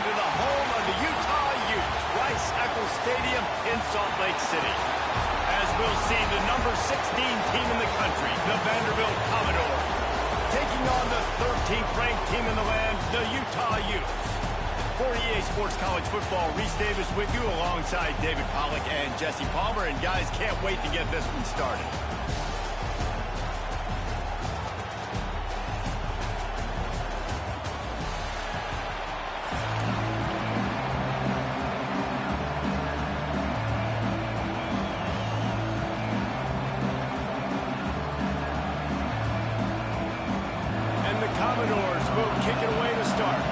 to the home of the Utah Utes, Rice-Eccles Stadium in Salt Lake City. As we'll see, the number 16 team in the country, the Vanderbilt Commodores, taking on the 13th ranked team in the land, the Utah Utes. For EA Sports College Football, Reese Davis with you alongside David Pollack and Jesse Palmer. And guys, can't wait to get this one started. And the Commodores will kick it away to start.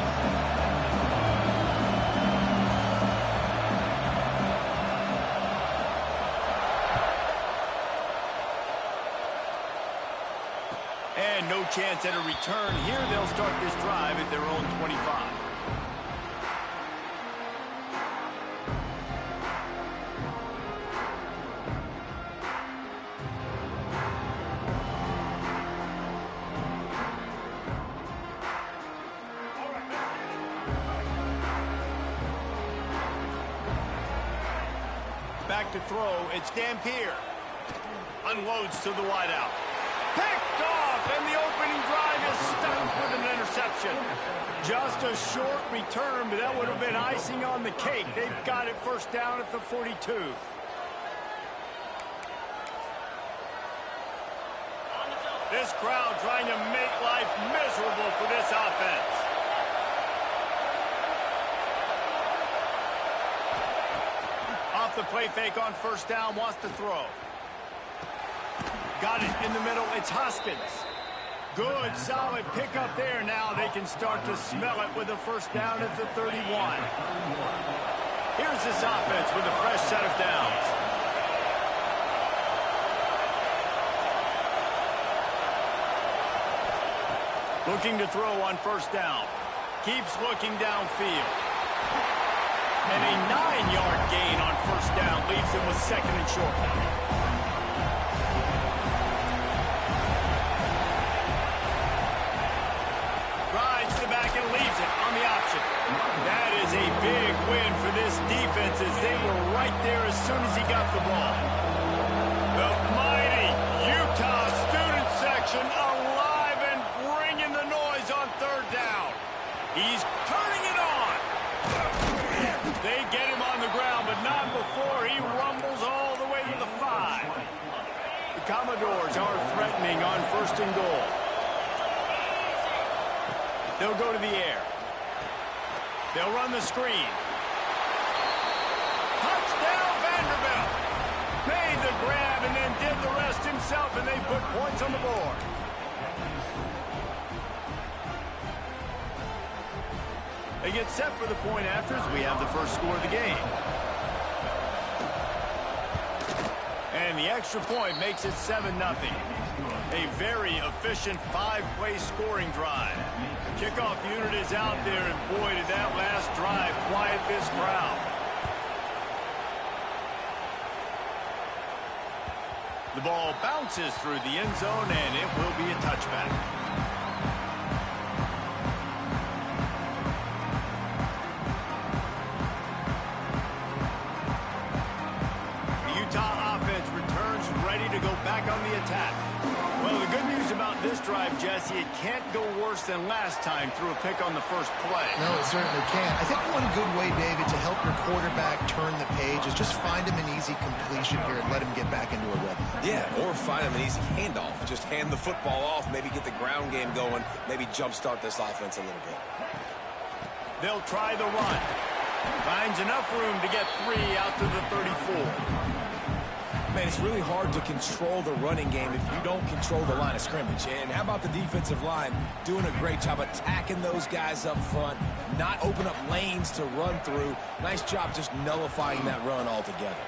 And no chance at a return here. They'll start this drive at their own 25. Back to throw. It's Dampier. Unloads to the wideout. Picked off, and the opening drive is stopped with an interception. Just a short return, but that would have been icing on the cake. They've got it first down at the 42. This crowd trying to make life miserable for this offense. Off the play fake on first down, wants to throw. Got it in the middle. It's Hoskins. Good, solid pickup there. Now they can start to smell it with a first down at the 31. Here's this offense with a fresh set of downs. Looking to throw on first down. Keeps looking downfield. And a 9-yard gain on first down leaves him with second and short. On the option. That is a big win for this defense as they were right there as soon as he got the ball. The mighty Utah student section alive and bringing the noise on third down. He's turning it on. They get him on the ground, but not before he rumbles all the way to the 5. The Commodores are threatening on first and goal. They'll go to the air. They'll run the screen. Touchdown, Vanderbilt. Made the grab and then did the rest himself, and they put points on the board. They get set for the point after as we have the first score of the game. And the extra point makes it 7-0. A very efficient 5-play scoring drive. The kickoff unit is out there, and boy, did that last drive quiet this crowd. The ball bounces through the end zone, and it will be a touchback. The Utah offense returns ready to go back on the attack. Well, the good news about this drive, Jesse, it can't go worse than last time through a pick on the first play. No, it certainly can't. I think one good way, David, to help your quarterback turn the page is just find him an easy completion here and let him get back into a rhythm. Yeah, or find him an easy handoff. Just hand the football off, maybe get the ground game going, maybe jumpstart this offense a little bit. They'll try the run. Finds enough room to get 3 out to the 34. Man, it's really hard to control the running game if you don't control the line of scrimmage. And how about the defensive line doing a great job attacking those guys up front, not open up lanes to run through. Nice job just nullifying that run altogether.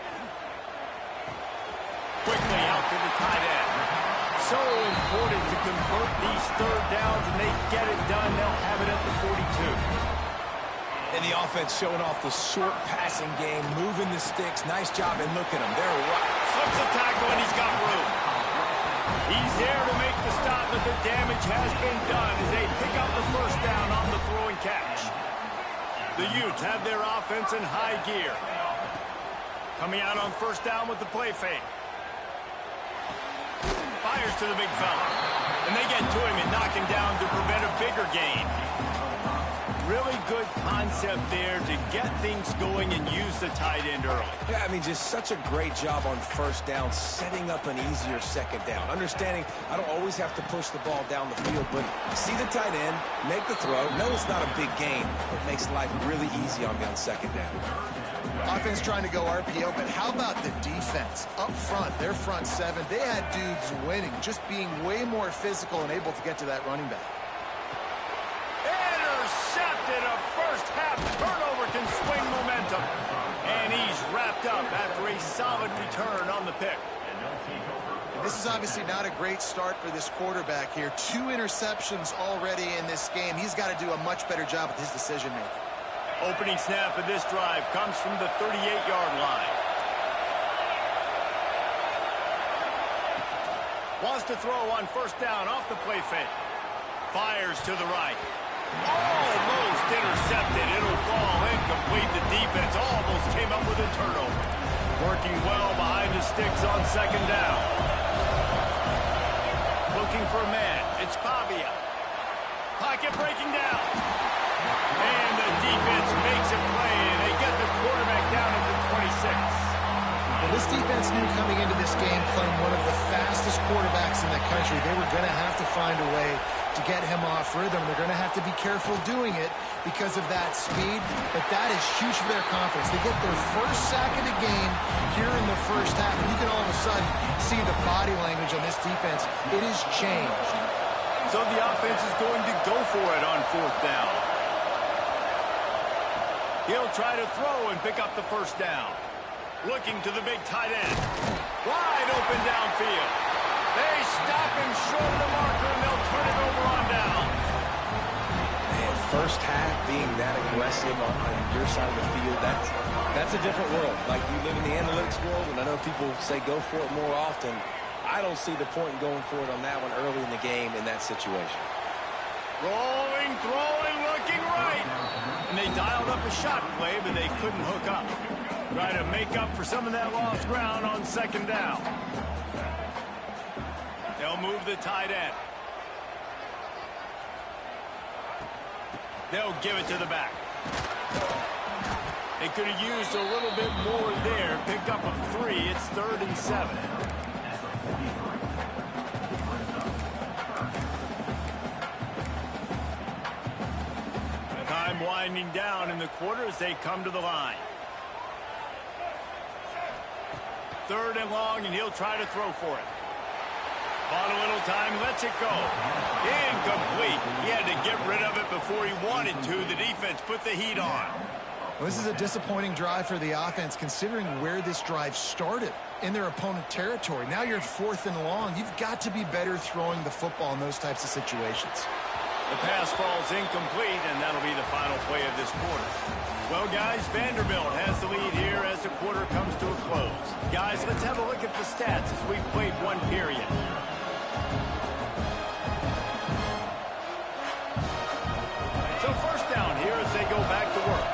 Quickly out to the tight end. So important to convert these third downs, and they get it done. They'll have it at the 42. And the offense showing off the short passing game, moving the sticks. Nice job, and look at him. They're right. Slips a tackle, and he's got room. He's there to make the stop, but the damage has been done as they pick up the first down on the throw and catch. The Utes have their offense in high gear. Coming out on first down with the play fake. Fires to the big fella. And they get to him and knock him down to prevent a bigger gain. Really good concept there to get things going and use the tight end early. Yeah, I mean, just such a great job on first down, setting up an easier second down. Understanding I don't always have to push the ball down the field, but see the tight end, make the throw. No, it's not a big gain. It makes life really easy on me on second down. Offense trying to go RPO, but how about the defense? Up front, their front seven, they had dudes winning, just being way more physical and able to get to that running back. Intercepted. A first half turnover can swing momentum. And he's wrapped up after a solid return on the pick. This is obviously not a great start for this quarterback here. 2 interceptions already in this game. He's got to do a much better job with his decision-making. Opening snap of this drive comes from the 38-yard line. Wants to throw on first down off the play fake. Fires to the right. Almost intercepted. It'll fall incomplete. The defense almost came up with a turnover. Working well behind the sticks on second down. Looking for a man. It's Pavia. Pocket breaking down. And the defense makes a play, and they get the quarterback down at the 26. Well, this defense knew coming into this game, playing one of the fastest quarterbacks in the country, they were going to have to find a way to get him off rhythm. They're going to have to be careful doing it because of that speed, but that is huge for their confidence. They get their first sack of the game here in the first half, and you can all of a sudden see the body language on this defense. It has changed. So the offense is going to go for it on fourth down. He'll try to throw and pick up the first down. Looking to the big tight end. Wide open downfield. They stop him short of the marker, and they'll turn it over on down. Man, first half being that aggressive on your side of the field, that's a different world. Like, you live in the analytics world, and I know people say go for it more often. I don't see the point in going for it on that one early in the game in that situation. Rolling, throwing, looking right. And they dialed up a shot play, but they couldn't hook up. Try to make up for some of that lost ground on second down. They'll move the tight end. They'll give it to the back. They could have used a little bit more there. Picked up a 3. It's 3rd and 7. Time winding down in the quarter as they come to the line. 3rd and long, and he'll try to throw for it. Bought a little time, lets it go. Incomplete. He had to get rid of it before he wanted to. The defense put the heat on. Well, this is a disappointing drive for the offense, considering where this drive started, in their opponent territory. Now you're 4th and long. You've got to be better throwing the football in those types of situations. The pass falls incomplete, and that'll be the final play of this quarter. Well, guys, Vanderbilt has the lead here as the quarter comes to a close. Guys, let's have a look at the stats as we've played one period. So first down here as they go back to work.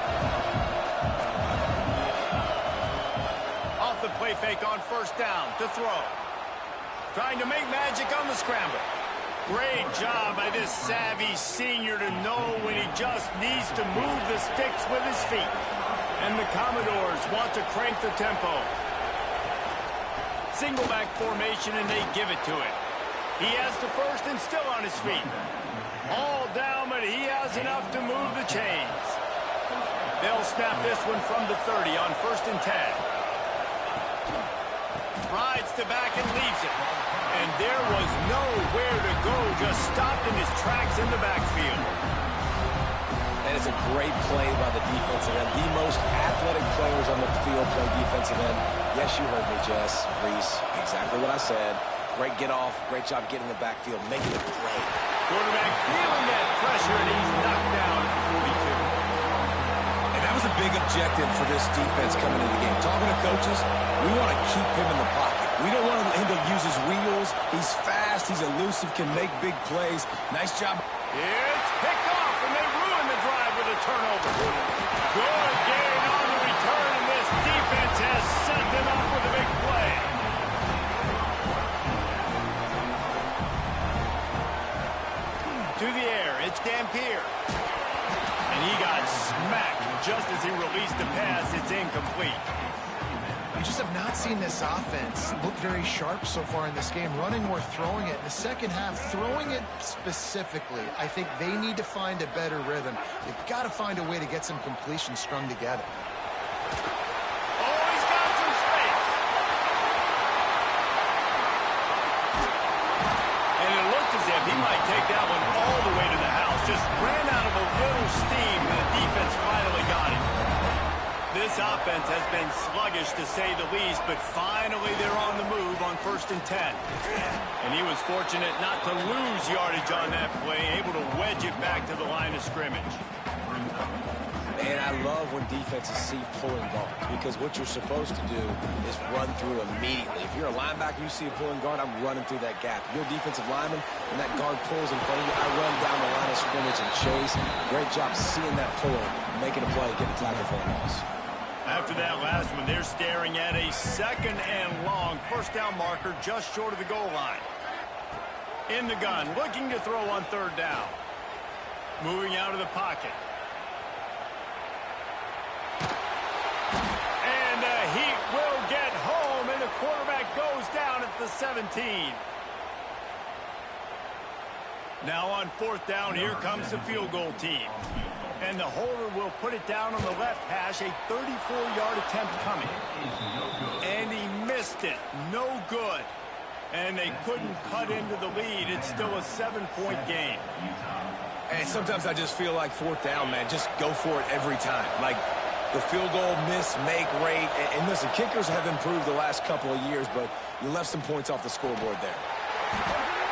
Off the play fake on first down to throw. Trying to make magic on the scramble. Great job by this savvy senior to know when he just needs to move the sticks with his feet. And the Commodores want to crank the tempo. Single back formation, and they give it to him. He has the first and still on his feet. All down, but he has enough to move the chains. They'll snap this one from the 30 on 1st and 10. Rides the back and leaves it. And there was nowhere to go, just stopped in his tracks in the backfield. And it's a great play by the defensive end. The most athletic players on the field play defensive end. Yes, you heard me, Jess, Reese. Exactly what I said. Great get off. Great job getting the backfield, making a play. Quarterback feeling that pressure, and he's knocked down at the 42. And that was a big objective for this defense coming into the game. Talking to coaches, we want to keep him in the pocket. We don't want him to use his wheels. He's fast. He's elusive, can make big plays. Nice job. It's picked off, and they ruin the drive with a turnover. just as he released the pass, it's incomplete. You just have not seen this offense look very sharp so far in this game, running or throwing it. In the second half, throwing it specifically, I think they need to find a better rhythm. They've got to find a way to get some completions strung together. Oh, he's got some space. And it looked as if he might take that one all the way to the house. Just ran out of a little steam, and the defense finally got him. This offense has been sluggish, to say the least, but finally they're on the move on 1st and 10. And he was fortunate not to lose yardage on that play, able to wedge it back to the line of scrimmage. And I love when defenses see pulling guard, because what you're supposed to do is run through immediately. If you're a linebacker, you see a pulling guard, I'm running through that gap. If you're a defensive lineman, and that guard pulls in front of you, I run down the line of scrimmage and chase. Great job seeing that pull, making a play, get a tackle for a loss. After that last one, they're staring at a 2nd and long. First down marker just short of the goal line. In the gun, looking to throw on 3rd down. Moving out of the pocket. And the Heat will get home, and the quarterback goes down at the 17. Now on 4th down, here comes the field goal team. And the holder will put it down on the left hash, a 34-yard attempt coming. And he missed it. No good. And they couldn't cut into the lead. It's still a 7-point game. And sometimes I just feel like 4th down, man, just go for it every time. Like the field goal miss-make rate. And listen, kickers have improved the last couple of years, but you left some points off the scoreboard there.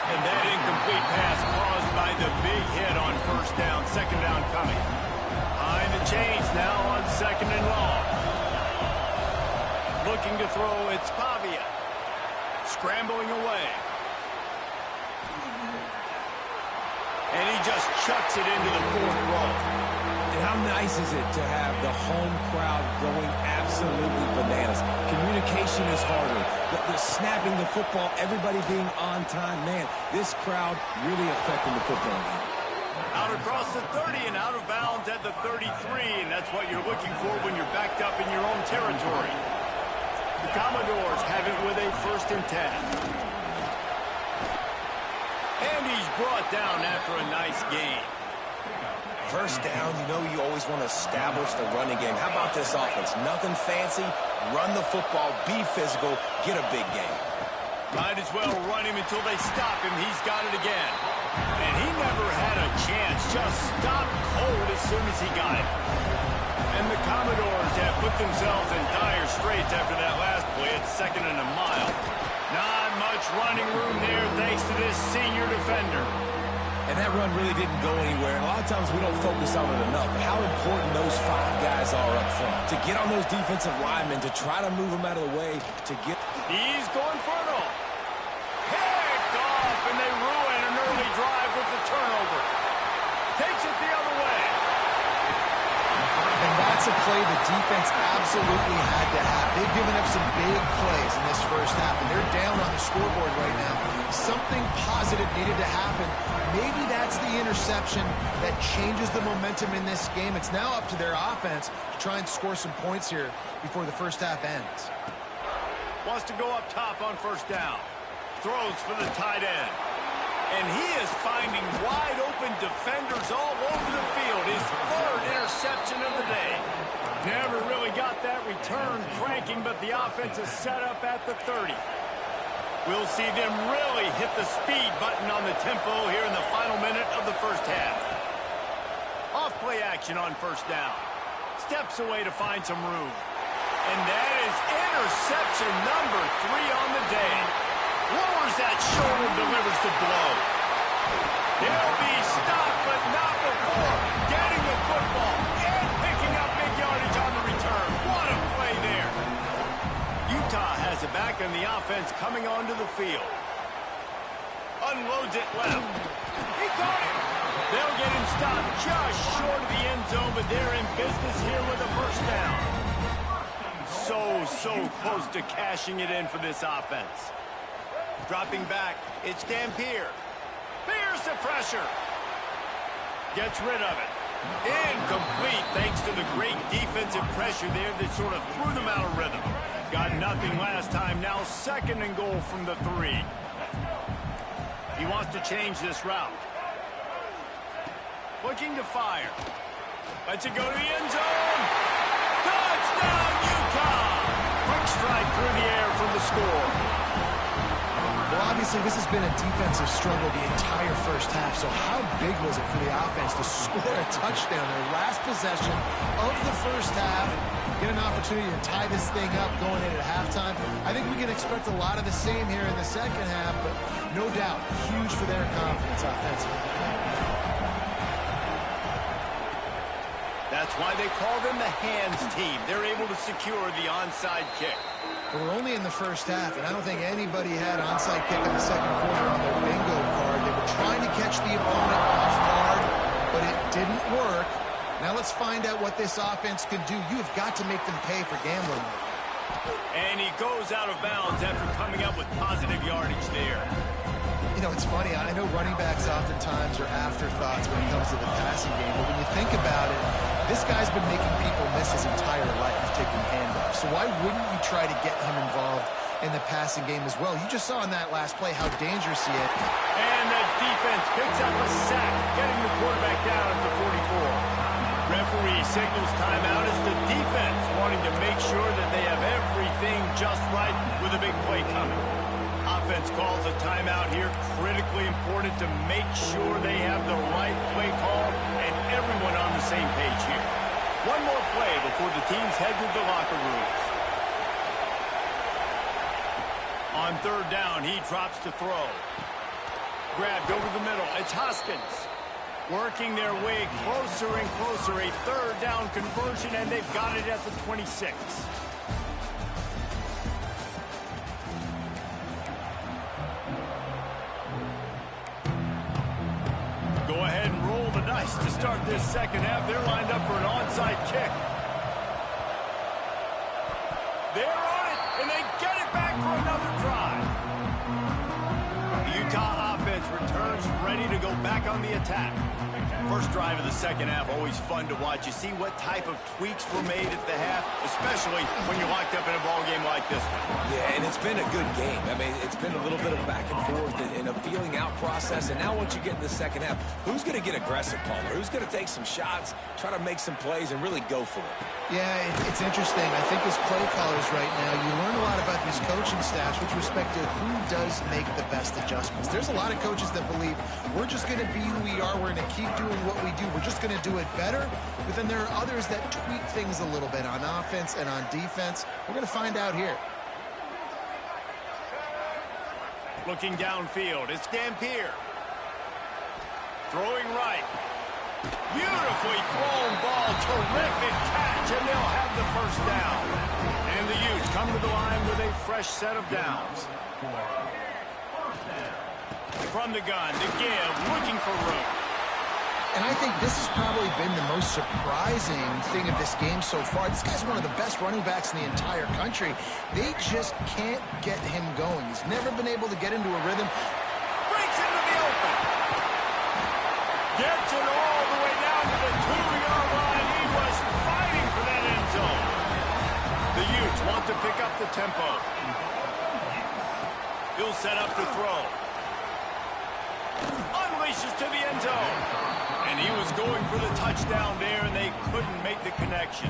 And that incomplete pass caused by the big hit on 1st down. 2nd down coming. Behind the chains now on 2nd and long. Looking to throw, it's Pavia. Scrambling away. And he just chucks it into the 4th row. And how nice is it to have the home crowd going absolutely bananas? Communication is harder. The snapping the football, everybody being on time. Man, this crowd really affecting the football game. Out across the 30 and out of bounds at the 33, and that's what you're looking for when you're backed up in your own territory. The Commodores have it with a 1st and 10. And he's brought down after a nice gain. 1st down, you know you always want to establish the running game. How about this offense? Nothing fancy. Run the football, be physical, get a big gain. Might as well run him until they stop him. He's got it again. And he never had a chance. Just stopped cold as soon as he got it. And the Commodores have put themselves in dire straits after that last play. It's 2nd and a mile. Not much running room there thanks to this senior defender. And that run really didn't go anywhere. And a lot of times we don't focus on it enough. How important those 5 guys are up front. To get on those defensive linemen, to try to move them out of the way, to get... He's going for it all. Picked off, and they ruin an early drive with the turnover. Takes it the other way. And that's a play the defense absolutely had to have. They've given up some big plays in this 1st half, and they're down on the scoreboard right now. Something positive needed to happen. Maybe that's the interception that changes the momentum in this game. It's now up to their offense to try and score some points here before the 1st half ends. Wants to go up top on 1st down. Throws for the tight end. And he is finding wide-open defenders all over the field. His 3rd interception of the day. Never really got that return cranking, but the offense is set up at the 30. We'll see them really hit the speed button on the tempo here in the final minute of the 1st half. Off-play action on 1st down. Steps away to find some room. And that is interception number 3 on the day. Lowers that shoulder, delivers the blow. He'll be stopped, but not before getting the football and picking up big yardage on the return. What a play there. Utah has it back in the offense coming onto the field. Unloads it left. He caught it. They'll get him stopped just short of the end zone, but they're in business here with a 1st down. So close to cashing it in for this offense. Dropping back, it's Dampier. Here's the pressure. Gets rid of it. Incomplete thanks to the great defensive pressure there that sort of threw them out of rhythm. Got nothing last time, now 2nd and goal from the 3. He wants to change this route. Looking to fire. Lets it go to the end zone. Touchdown, Utah! Quick strike through the air for the score. Well, obviously, this has been a defensive struggle the entire first half, so how big was it for the offense to score a touchdown? Their last possession of the first half, get an opportunity to tie this thing up going in at halftime. I think we can expect a lot of the same here in the second half, but no doubt, huge for their confidence offensively. That's why they call them the hands team. They're able to secure the onside kick. But we're only in the first half, and I don't think anybody had onside kick in the second quarter on their bingo card. They were trying to catch the opponent off guard, but it didn't work. Now let's find out what this offense can do. You have got to make them pay for gambling. And he goes out of bounds after coming up with positive yardage there. You know, it's funny. I know running backs oftentimes are afterthoughts when it comes to the passing game, but when you think about it, this guy's been making people miss his entire life taking handoffs. So why wouldn't you try to get him involved in the passing game as well? You just saw in that last play how dangerous he is. And the defense picks up a sack, getting the quarterback down at the 44. Referee signals timeout as the defense wanting to make sure that they have everything just right with a big play coming. Offense calls a timeout here, critically important to make sure they have the right play call and everyone on the same page here. One more play before the teams head to the locker rooms. On 3rd down, he drops to throw. Grabbed over the middle. It's Hoskins. Working their way closer and closer. A 3rd down conversion, and they've got it at the 26. Go ahead and roll the dice to start this second half. They're lined up for an onside kick. They're on it, and they get it back for another drive. The Utah offense returns ready to go back on the attack. First drive of the second half, always fun to watch. You see what type of tweaks were made at the half, especially when you're locked up in a ball game like this one. Yeah, and it's been a good game. I mean, it's been a little bit of back and forth and a feeling out process. And now once you get in the second half, who's going to get aggressive, Palmer? Who's going to take some shots, try to make some plays, and really go for it? Yeah, it's interesting. I think as play callers right now, you learn a lot about these coaching staffs with respect to who does make the best adjustments. There's a lot of coaches that believe we're just going to be who we are. We're going to keep doing what we do. We're just going to do it better. But then there are others that tweak things a little bit on offense and on defense. We're going to find out here. Looking downfield, it's Dampier. Throwing right. Beautifully thrown ball. Terrific catch, and they'll have the first down. And the Utes come to the line with a fresh set of downs. From the gun, to give, looking for room. And I think this has probably been the most surprising thing of this game so far. This guy's one of the best running backs in the entire country. They just can't get him going. He's never been able to get into a rhythm. Breaks into the open. Gets it all the way down to the 2-yard line. He was fighting for that end zone. The Utes want to pick up the tempo. He'll set up to throw. Unleashes to the end zone. And he was going for the touchdown there, and they couldn't make the connection.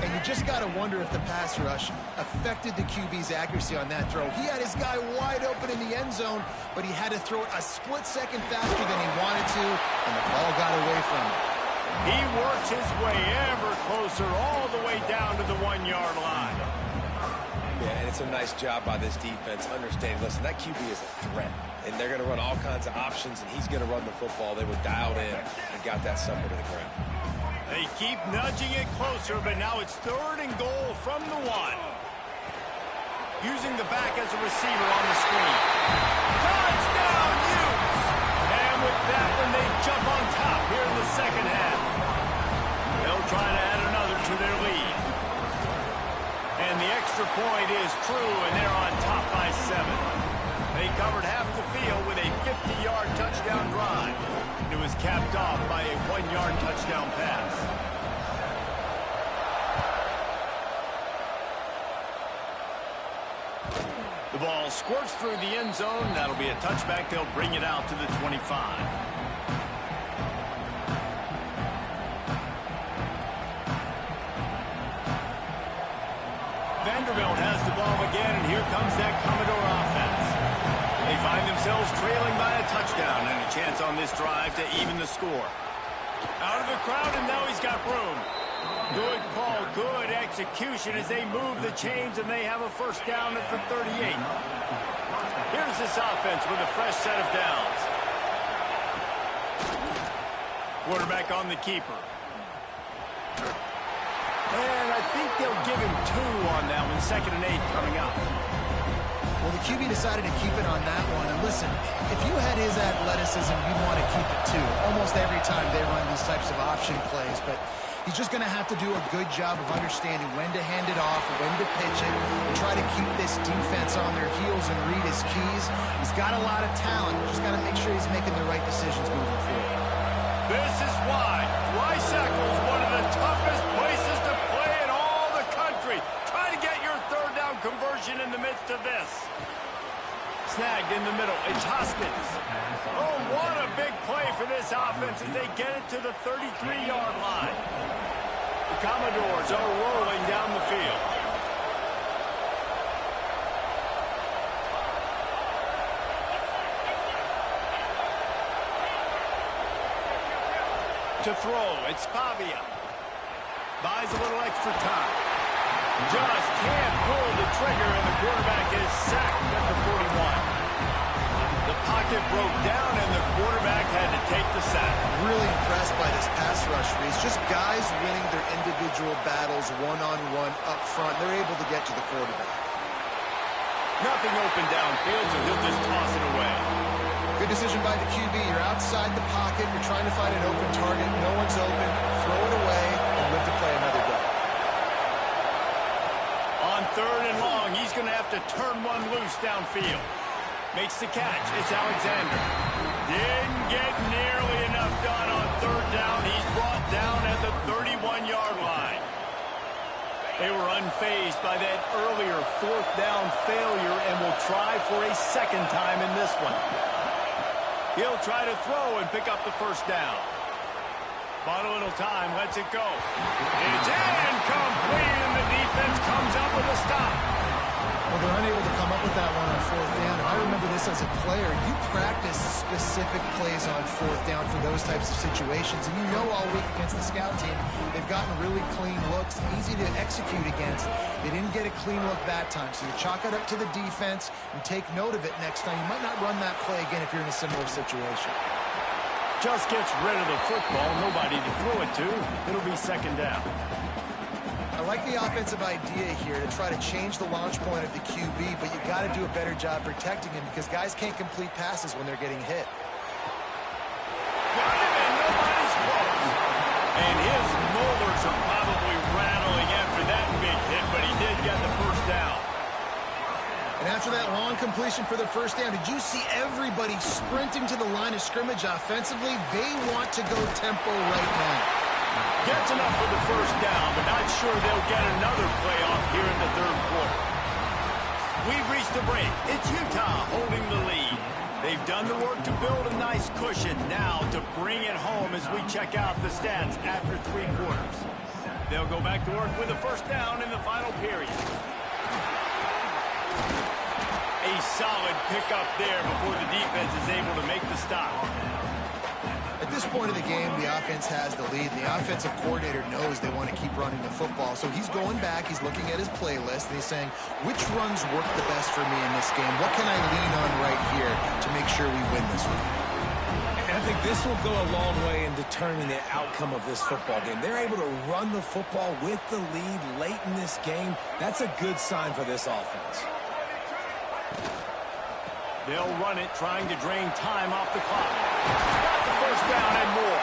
And you just got to wonder if the pass rush affected the QB's accuracy on that throw. He had his guy wide open in the end zone, but he had to throw it a split second faster than he wanted to, and the ball got away from him. He works his way ever closer all the way down to the 1-yard line. Yeah, and it's a nice job by this defense. Understand, listen, that QB is a threat. And they're going to run all kinds of options, and he's going to run the football. They were dialed in and got that sucker to the ground. They keep nudging it closer, but now it's 3rd and goal from the 1. Using the back as a receiver on the screen. Touchdown, Utes! And with that one, they jump on top here in the second half. They'll try to add another to their lead. And the extra point is true, and they're on top by 7. They covered half the field with a 50-yard touchdown drive. It was capped off by a 1-yard touchdown pass. The ball squirts through the end zone. That'll be a touchback. They'll bring it out to the 25. Vanderbilt has the ball again, and here comes that Commodore offense. They find themselves trailing by a touchdown and a chance on this drive to even the score. Out of the crowd, and now he's got room. Good call, good execution as they move the chains, and they have a first down at the 38. Here's this offense with a fresh set of downs. Quarterback on the keeper. And I think they'll give him 2 on that one. 2nd and 8 coming up. Well, the QB decided to keep it on that one. And listen, if you had his athleticism, you'd want to keep it too. Almost every time they run these types of option plays. But he's just going to have to do a good job of understanding when to hand it off, when to pitch it, and try to keep this defense on their heels and read his keys. He's got a lot of talent. Just got to make sure he's making the right decisions moving forward. This is why Rice-Eccles is one of the toughest places to play in all the country. Try to get your 3rd down conversion in the midst of this. Snagged in the middle. It's Hoskins. Oh, what a big play for this offense as they get it to the 33-yard line. The Commodores are rolling down the field. To throw, it's Pavia. Buys a little extra time. Just can't pull the trigger, and the quarterback is sacked at the 41. The pocket broke down, and the quarterback had to take the sack. Really impressed by this pass rush, Reese. Just guys winning their individual battles one-on-one up front. They're able to get to the quarterback. Nothing open downfield, so he'll just toss it away. Good decision by the QB. You're outside the pocket. You're trying to find an open target. No one's open. Throw it away and live to play another day. On 3rd and long, he's going to have to turn one loose downfield. Makes the catch. It's Alexander. Didn't get nearly enough done on 3rd down. He's brought down at the 31-yard line. They were unfazed by that earlier 4th down failure and will try for a 2nd time in this one. He'll try to throw and pick up the first down. Bought a little time, lets it go. It's incomplete, and the defense comes up with a stop. Well, they're unable to come up with that one on 4th down. And I remember this as a player. You practice specific plays on 4th down for those types of situations. And you know all week against the scout team, they've gotten really clean looks, easy to execute against. They didn't get a clean look that time. So you chalk it up to the defense and take note of it next time. You might not run that play again if you're in a similar situation. Just gets rid of the football. Nobody to throw it to. It'll be 2nd down. I like the offensive idea here to try to change the launch point of the QB, but you got to do a better job protecting him because guys can't complete passes when they're getting hit. Got him, and nobody's close. And his molars are probably rattling after that big hit, but he did get the first down. And after that long completion for the first down, did you see everybody sprinting to the line of scrimmage offensively? They want to go tempo right now. Gets enough for the first down, but not sure they'll get another playoff here in the 3rd quarter. We've reached a break. It's Utah holding the lead. They've done the work to build a nice cushion. Now to bring it home as we check out the stats after 3 quarters. They'll go back to work with a first down in the final period. A solid pickup there before the defense is able to make the stop. At this point of the game, the offense has the lead. The offensive coordinator knows they want to keep running the football. So he's going back, he's looking at his playlist, and he's saying, which runs work the best for me in this game? What can I lean on right here to make sure we win this one? And I think this will go a long way in determining the outcome of this football game. They're able to run the football with the lead late in this game. That's a good sign for this offense. They'll run it, trying to drain time off the clock. Got the first down and more.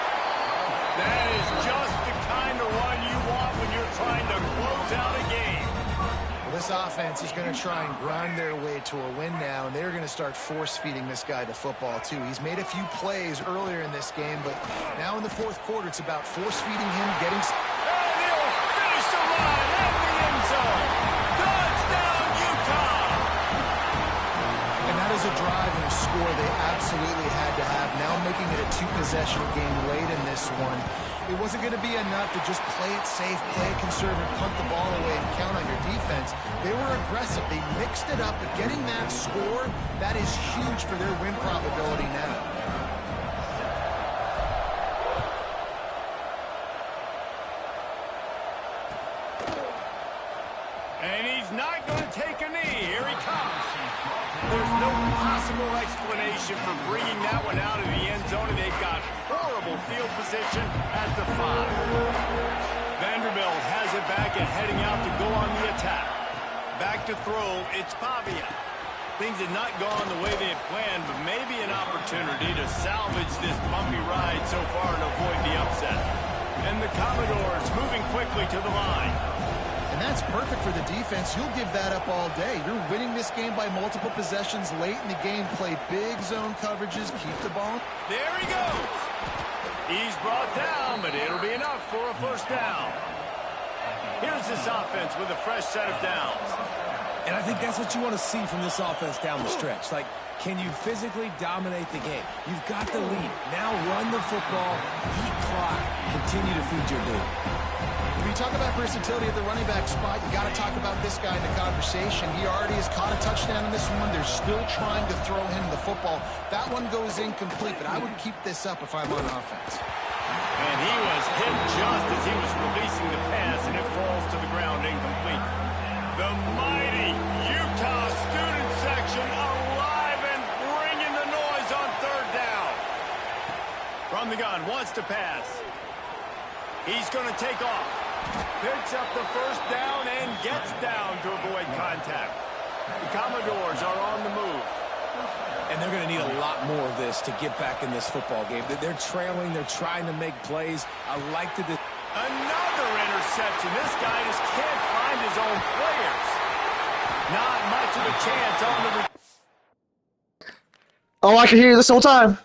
That is just the kind of run you want when you're trying to close out a game. Well, this this offense is going to try and grind their way to a win now, and they're going to start force-feeding this guy the football, too. He's made a few plays earlier in this game, but now in the fourth quarter, it's about force-feeding him, getting... And he'll finish the line at the end zone. Touchdown, Utah! And that is a drive and a score they absolutely had to have. Now making it a two-possession game late in this one. It wasn't going to be enough to just play it safe, play it conservative, punt the ball away, and count on your defense. They were aggressive. They mixed it up, but getting that score, that is huge for their win probability now. And he's not going to take a knee. Here he comes. There's no possible explanation for bringing that one out of the end zone, and they've got horrible field position at the 5. Vanderbilt has it back and heading out to go on the attack. Back to throw, it's Pavia. Things had not gone the way they had planned, but maybe an opportunity to salvage this bumpy ride so far and avoid the upset. And the Commodores moving quickly to the line. And that's perfect for the defense. You'll give that up all day. You're winning this game by multiple possessions late in the game. Play big zone coverages, keep the ball. There he goes. He's brought down, but it'll be enough for a first down. Here's this offense with a fresh set of downs. And I think that's what you want to see from this offense down the stretch. Like, can you physically dominate the game? You've got the lead. Now run the football, eat clock, continue to feed your lead. When you talk about versatility at the running back spot, you got to talk about this guy in the conversation. He already has caught a touchdown in this one. They're still trying to throw him the football. That one goes incomplete, but I would keep this up if I'm on offense. And he was hit just as he was releasing the pass, and it falls to the ground incomplete. The mighty Utah student section alive and bringing the noise on third down. From the gun, wants to pass. He's going to take off. Picks up the first down and gets down to avoid contact. The Commodores are on the move. And they're going to need a lot more of this to get back in this football game. They're trailing. They're trying to make plays. I like the... Another interception. This guy just can't find his own players. Not much of a chance on the... Oh, I can hear you this whole time.